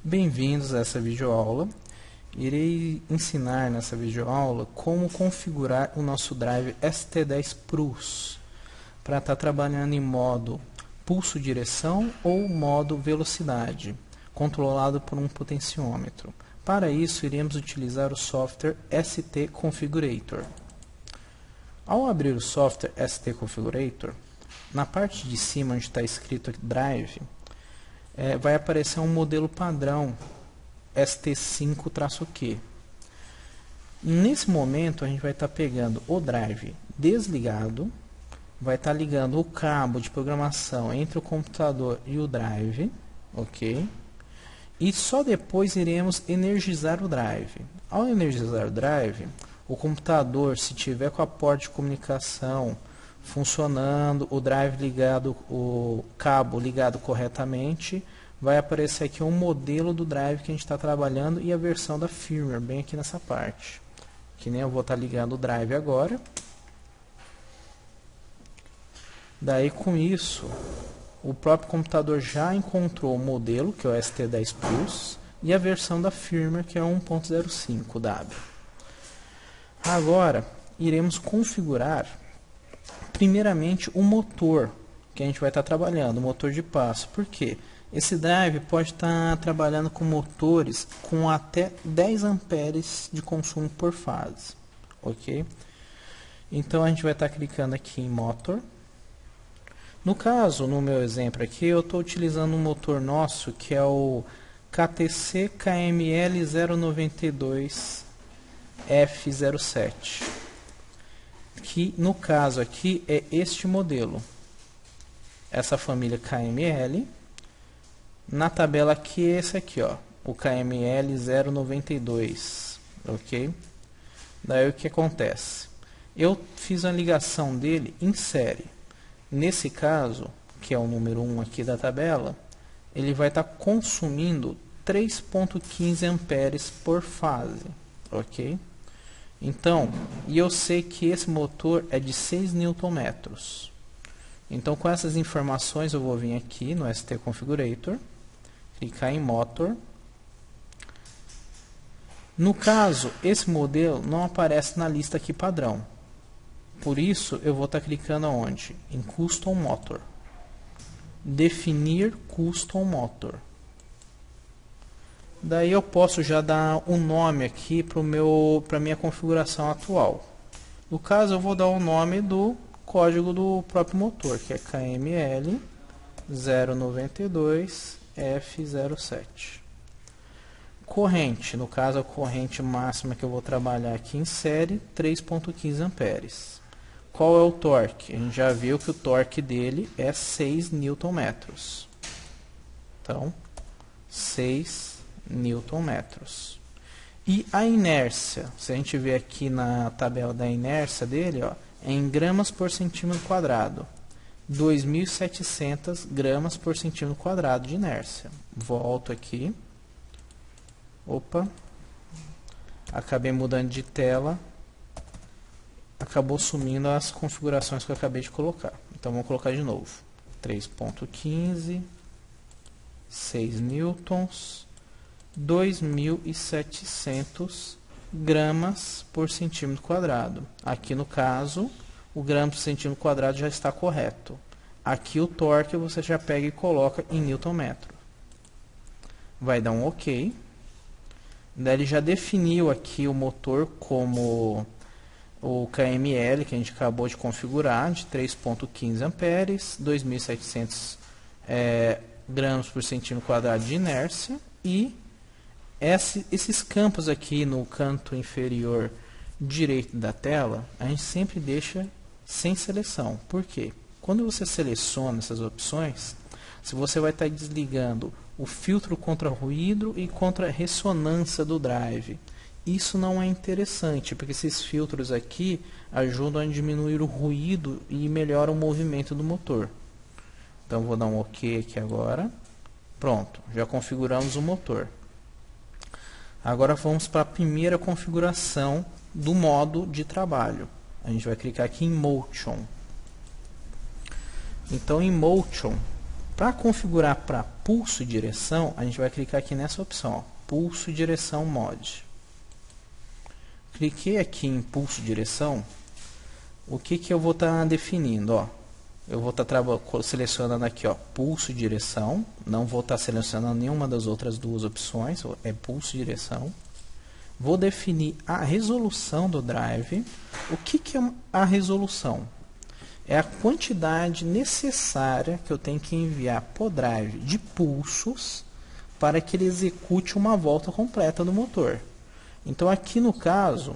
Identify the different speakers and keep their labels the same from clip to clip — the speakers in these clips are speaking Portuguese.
Speaker 1: Bem-vindos a essa videoaula. Irei ensinar nessa videoaula como configurar o nosso drive ST10 Plus para estar trabalhando em modo pulso direção ou modo velocidade, controlado por um potenciômetro. Para isso, iremos utilizar o software ST Configurator. Ao abrir o software ST Configurator, na parte de cima onde está escrito Drive, vai aparecer um modelo padrão ST5-Q. Nesse momento a gente vai estar pegando o drive desligado, vai estar ligando o cabo de programação entre o computador e o drive, ok? E só depois iremos energizar o drive. Ao energizar o drive, o computador, se tiver com a porta de comunicação funcionando, o drive ligado, o cabo ligado corretamente, vai aparecer aqui um modelo do drive que a gente está trabalhando e a versão da firmware, bem aqui nessa parte. Que nem eu vou estar ligando o drive agora. Daí com isso, o próprio computador já encontrou o modelo, que é o ST10 Plus, e a versão da firmware, que é 1.05W. Agora, iremos configurar primeiramente o motor que a gente vai estar trabalhando, o motor de passo. Por quê? Esse drive pode estar trabalhando com motores com até 10 amperes de consumo por fase, ok? Então a gente vai estar clicando aqui em Motor. No caso, no meu exemplo aqui, eu estou utilizando um motor nosso que é o KTC KML 092 F07, que no caso aqui é este modelo, essa família KML. Na tabela aqui é esse aqui, ó, o KML 092, ok? Daí o que acontece? Eu fiz a ligação dele em série. Nesse caso, que é o número 1 aqui da tabela, ele vai estar consumindo 3.15 amperes por fase, ok? Então, e eu sei que esse motor é de 6 Nm. Então, com essas informações, eu vou vir aqui no ST Configurator, clicar em Motor. No caso, esse modelo não aparece na lista aqui padrão. Por isso, eu vou estar clicando aonde? Em Custom Motor. Definir Custom Motor. Daí eu posso já dar um nome aqui para a minha configuração atual. No caso, eu vou dar o nome do código do próprio motor, que é KML 092 F07. Corrente, no caso a corrente máxima que eu vou trabalhar aqui em série, 3.15 amperes. Qual é o torque? A gente já viu que o torque dele é 6 Nm. Então, 6 Nm. E a inércia, se a gente ver aqui na tabela da inércia dele, ó, é em gramas por centímetro quadrado. 2.700 gramas por centímetro quadrado de inércia. Volto aqui. Opa. Acabei mudando de tela. Acabou sumindo as configurações que eu acabei de colocar. Então vamos colocar de novo. 3.15, 6 newtons, 2.700 gramas por centímetro quadrado. Aqui no caso, o grama por centímetro quadrado já está correto. Aqui o torque você já pega e coloca em Nm. Vai dar um OK. Daí ele já definiu aqui o motor como o KML que a gente acabou de configurar, de 3.15 amperes, 2.700 gramas por centímetro quadrado de inércia. E esses campos aqui no canto inferior direito da tela, a gente sempre deixa sem seleção. Por quê? Quando você seleciona essas opções, se você vai estar desligando o filtro contra ruído e contra ressonância do drive, isso não é interessante, porque esses filtros aqui ajudam a diminuir o ruído e melhoram o movimento do motor. Então vou dar um OK aqui agora. Pronto, já configuramos o motor. Agora vamos para a primeira configuração do modo de trabalho. A gente vai clicar aqui em Motion. Então em Motion, Para configurar para pulso e direção, a gente vai clicar aqui nessa opção, ó, pulso e direção mod. Cliquei aqui em pulso e direção, o que eu vou estar definindo, ó? Eu vou estar selecionando aqui, ó, pulso e direção, não vou estar selecionando nenhuma das outras duas opções, é pulso e direção. Vou definir a resolução do drive. O que é a resolução? É a quantidade necessária que eu tenho que enviar para o drive de pulsos para que ele execute uma volta completa do motor. Então aqui no caso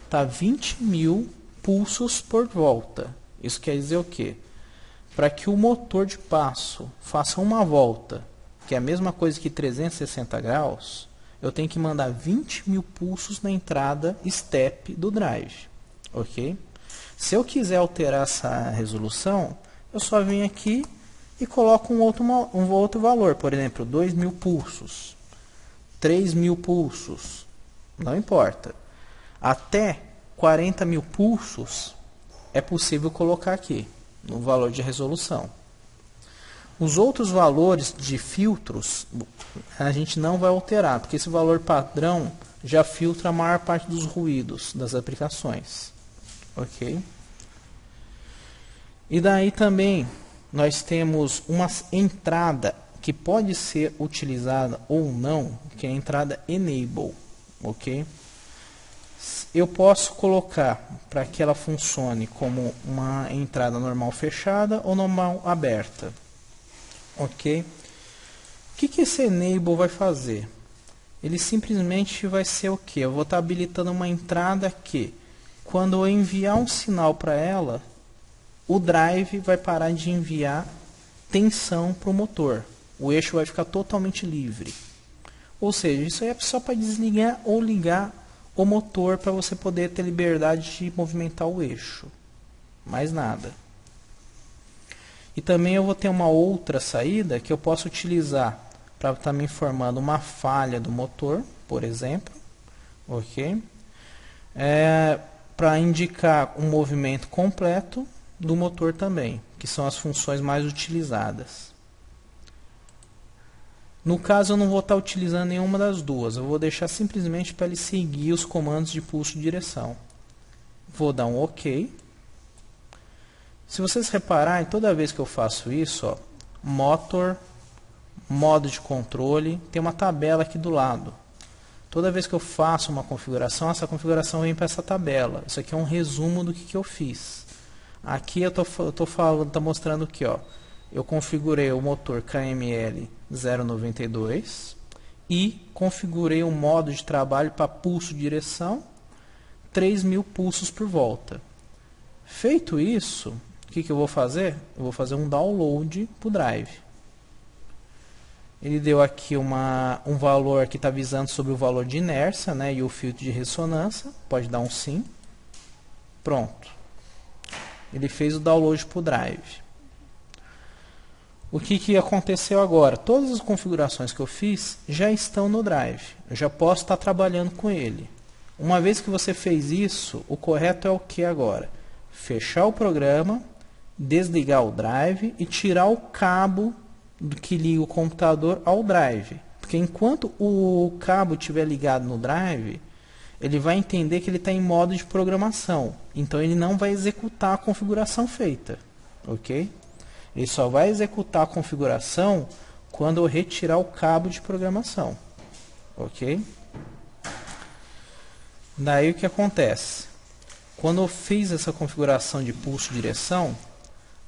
Speaker 1: está 20.000 pulsos por volta. Isso quer dizer o quê? Para que o motor de passo faça uma volta, que é a mesma coisa que 360 graus, eu tenho que mandar 20.000 pulsos na entrada step do drive. Ok? Se eu quiser alterar essa resolução, eu só venho aqui e coloco um outro valor. Por exemplo, 2.000 pulsos, 3.000 pulsos, não importa. Até 40.000 pulsos é possível colocar aqui, no valor de resolução. Os outros valores de filtros, a gente não vai alterar, porque esse valor padrão já filtra a maior parte dos ruídos das aplicações. Ok? E daí também nós temos uma entrada que pode ser utilizada ou não, que é a entrada enable. Ok? Eu posso colocar para que ela funcione como uma entrada normal fechada ou normal aberta. Ok? O que esse enable vai fazer? Ele simplesmente vai ser o que? Eu vou estar habilitando uma entrada que, quando eu enviar um sinal para ela, o drive vai parar de enviar tensão para o motor. O eixo vai ficar totalmente livre. Ou seja, isso aí é só para desligar ou ligar o motor para você poder ter liberdade de movimentar o eixo. Mais nada. E também eu vou ter uma outra saída que eu posso utilizar para estar me informando uma falha do motor, por exemplo. Ok? Para indicar um movimento completo do motor também, que são as funções mais utilizadas. No caso eu não vou estar utilizando nenhuma das duas, eu vou deixar simplesmente para ele seguir os comandos de pulso de direção. Vou dar um OK. Se vocês repararem, toda vez que eu faço isso, ó, motor, modo de controle, tem uma tabela aqui do lado. Toda vez que eu faço uma configuração, essa configuração vem para essa tabela. Isso aqui é um resumo do que eu fiz. Aqui eu estou mostrando que, ó, eu configurei o motor KML 092 e configurei o modo de trabalho para pulso de direção 3.000 pulsos por volta. Feito isso, o que eu vou fazer? Eu vou fazer um download para o drive. Ele deu aqui um valor que está avisando sobre o valor de inércia, né, e o filtro de ressonância. Pode dar um sim. Pronto. Ele fez o download para o drive. O que aconteceu agora? Todas as configurações que eu fiz já estão no drive. Eu já posso estar trabalhando com ele. Uma vez que você fez isso, o correto é o que agora? Fechar o programa, desligar o drive e tirar o cabo que liga o computador ao drive. Porque enquanto o cabo estiver ligado no drive, ele vai entender que ele está em modo de programação. Então ele não vai executar a configuração feita. Ok? Ele só vai executar a configuração quando eu retirar o cabo de programação. Ok? Daí o que acontece? Quando eu fiz essa configuração de pulso direção,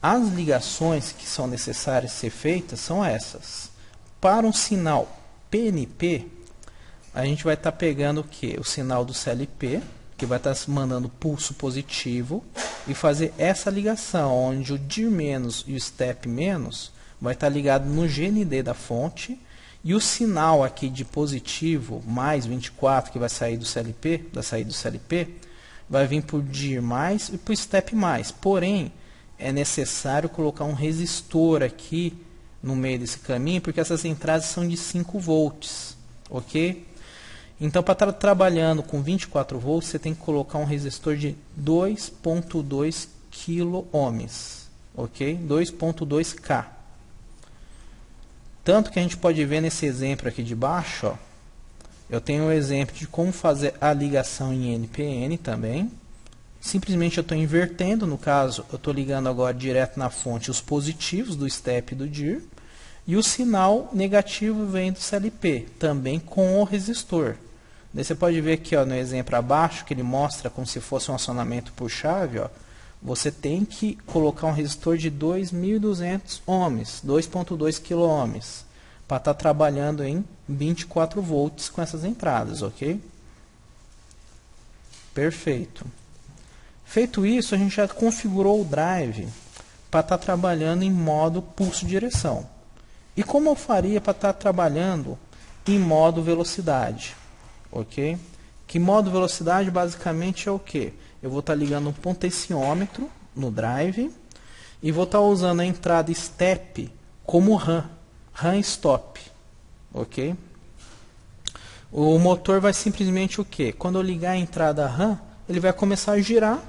Speaker 1: as ligações que são necessárias ser feitas são essas. Para um sinal PNP, a gente vai estar pegando o que? O sinal do CLP, que vai estar mandando pulso positivo, e fazer essa ligação, onde o dir menos e o step menos vai estar ligado no GND da fonte, e o sinal aqui de positivo, mais 24, que vai sair do CLP, da saída do CLP, vai vir por dir mais e por step mais. Porém, é necessário colocar um resistor aqui no meio desse caminho, porque essas entradas são de 5 volts, ok? Então, para estar trabalhando com 24 volts, você tem que colocar um resistor de 2.2 kΩ, ok? 2.2K. Tanto que a gente pode ver nesse exemplo aqui de baixo, ó, eu tenho um exemplo de como fazer a ligação em NPN também. Simplesmente eu estou invertendo, no caso, eu estou ligando agora direto na fonte os positivos do step e do dir. E o sinal negativo vem do CLP, também com o resistor. Daí você pode ver aqui, ó, no exemplo abaixo, que ele mostra como se fosse um acionamento por chave. Ó, você tem que colocar um resistor de 2.200 ohms, 2.2 kΩ, para estar trabalhando em 24 volts com essas entradas, ok? Perfeito. Feito isso, a gente já configurou o drive para estar trabalhando em modo pulso-direção. E como eu faria para estar trabalhando em modo velocidade? Ok? Que modo velocidade basicamente é o que? Eu vou estar ligando um potenciômetro no drive e vou estar usando a entrada step como RAM stop. Ok? O motor vai simplesmente o que? Quando eu ligar a entrada RAM, ele vai começar a girar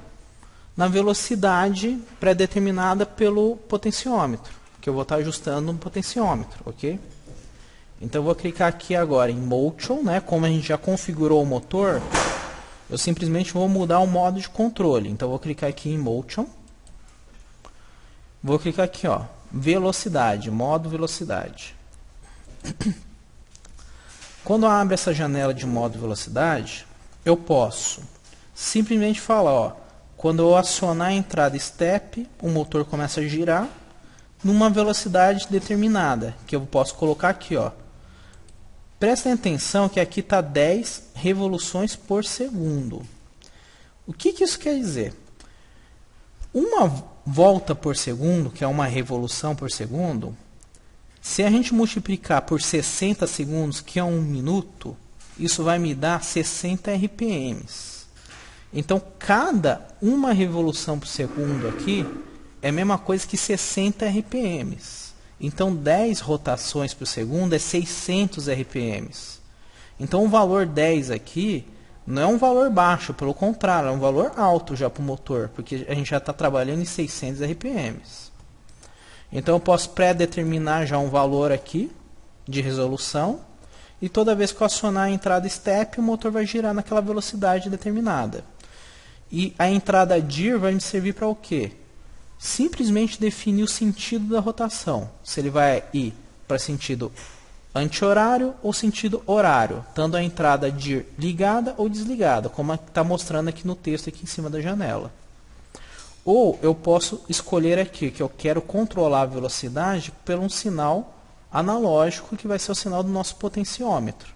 Speaker 1: na velocidade pré-determinada pelo potenciômetro, que eu vou estar ajustando no potenciômetro, ok? Então eu vou clicar aqui agora em Motion, né? Como a gente já configurou o motor, eu simplesmente vou mudar o modo de controle. Então eu vou clicar aqui em Motion, vou clicar aqui, ó, velocidade, modo velocidade. Quando eu abro essa janela de modo velocidade, eu posso simplesmente falar, ó, quando eu acionar a entrada step, o motor começa a girar numa velocidade determinada, que eu posso colocar aqui, ó. Prestem atenção que aqui está 10 revoluções por segundo. O que isso quer dizer? Uma volta por segundo, que é uma revolução por segundo, se a gente multiplicar por 60 segundos, que é 1 minuto, isso vai me dar 60 RPMs. Então, cada uma revolução por segundo aqui é a mesma coisa que 60 RPMs. Então, 10 rotações por segundo é 600 RPMs. Então, o valor 10 aqui não é um valor baixo, pelo contrário, é um valor alto já para o motor, porque a gente já está trabalhando em 600 RPMs. Então, eu posso pré-determinar já um valor aqui de resolução, e toda vez que eu acionar a entrada step, o motor vai girar naquela velocidade determinada. E a entrada dir vai me servir para o quê? Simplesmente definir o sentido da rotação. Se ele vai ir para sentido anti-horário ou sentido horário, estando a entrada dir ligada ou desligada, como está mostrando aqui no texto aqui em cima da janela. Ou eu posso escolher aqui que eu quero controlar a velocidade por um sinal analógico, que vai ser o sinal do nosso potenciômetro.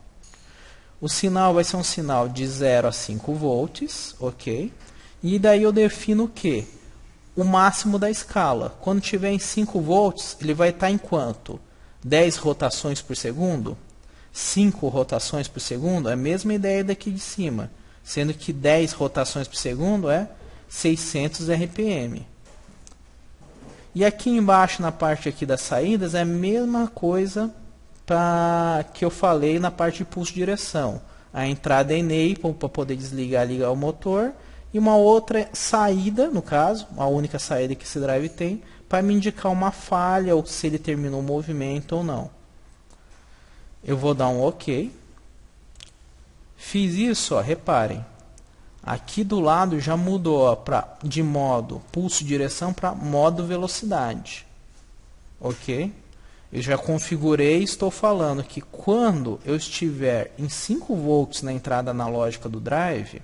Speaker 1: O sinal vai ser um sinal de 0 a 5 volts, ok? E daí eu defino o quê? O máximo da escala. Quando tiver em 5 volts, ele vai estar em quanto? 10 rotações por segundo? 5 rotações por segundo? É a mesma ideia daqui de cima. Sendo que 10 rotações por segundo é 600 RPM. E aqui embaixo, na parte aqui das saídas, é a mesma coisa que eu falei na parte de pulso-direção. A entrada é enable para poder desligar e ligar o motor. E uma outra saída, no caso, a única saída que esse drive tem, para me indicar uma falha ou se ele terminou o movimento ou não. Eu vou dar um OK. Fiz isso, ó, reparem. Aqui do lado já mudou, ó, de modo pulso-direção para modo velocidade. Ok? Eu já configurei e estou falando que quando eu estiver em 5 volts na entrada analógica do drive,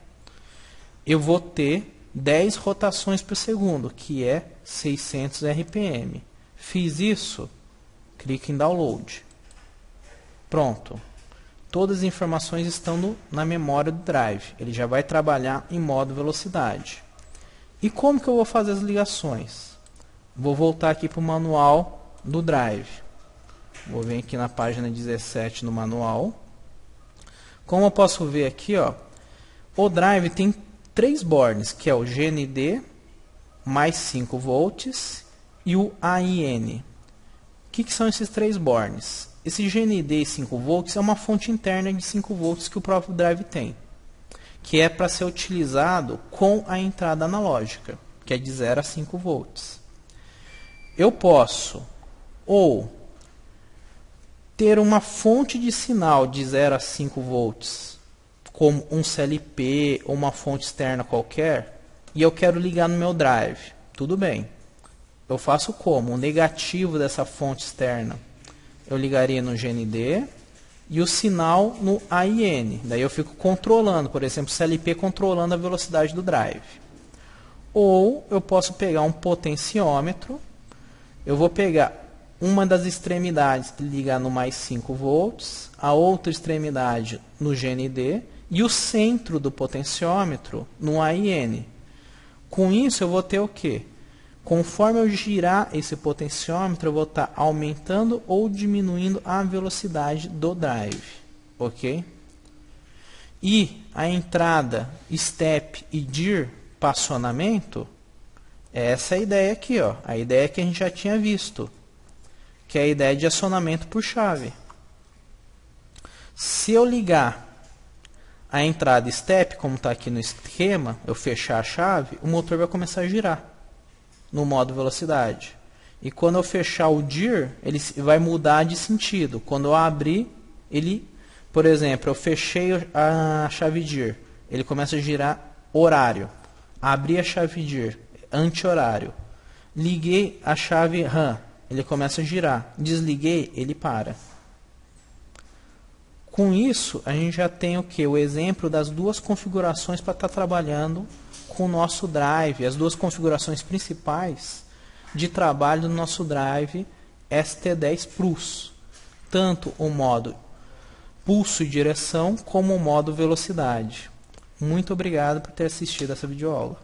Speaker 1: eu vou ter 10 rotações por segundo, que é 600 RPM. Fiz isso, clique em Download. Pronto. Todas as informações estão na memória do drive. Ele já vai trabalhar em modo velocidade. E como que eu vou fazer as ligações? Vou voltar aqui para o manual do drive. Vou vir aqui na página 17 no manual. Como eu posso ver aqui, ó, o drive tem 3 bornes, que é o GND mais 5 volts e o AIN. O que são esses 3 bornes? Esse GND e 5 volts é uma fonte interna de 5 volts que o próprio drive tem, que é para ser utilizado com a entrada analógica, que é de 0 a 5 volts. Eu posso ou ter uma fonte de sinal de 0 a 5 volts, como um CLP ou uma fonte externa qualquer, e eu quero ligar no meu drive. Tudo bem. Eu faço como? O negativo dessa fonte externa eu ligaria no GND e o sinal no AIN. Daí eu fico controlando, por exemplo, CLP controlando a velocidade do drive. Ou eu posso pegar um potenciômetro, eu vou pegar uma das extremidades e ligar no mais 5 volts, a outra extremidade no GND e o centro do potenciômetro no AIN. Com isso eu vou ter o quê? Conforme eu girar esse potenciômetro, eu vou estar aumentando ou diminuindo a velocidade do drive. Ok? E a entrada step e dir para acionamento, essa é a ideia aqui, ó. A ideia que a gente já tinha visto, que é a ideia de acionamento por chave. Se eu ligar a entrada step, como está aqui no esquema, eu fechar a chave, o motor vai começar a girar no modo velocidade. E quando eu fechar o dir, ele vai mudar de sentido. Quando eu abrir, ele, por exemplo, eu fechei a chave dir, ele começa a girar horário. Abri a chave dir, anti-horário. Liguei a chave RAM, ele começa a girar. Desliguei, ele para. Com isso, a gente já tem o que? O exemplo das duas configurações para estar trabalhando com o nosso drive, as duas configurações principais de trabalho do nosso drive ST10 Plus. Tanto o modo pulso e direção, como o modo velocidade. Muito obrigado por ter assistido essa videoaula.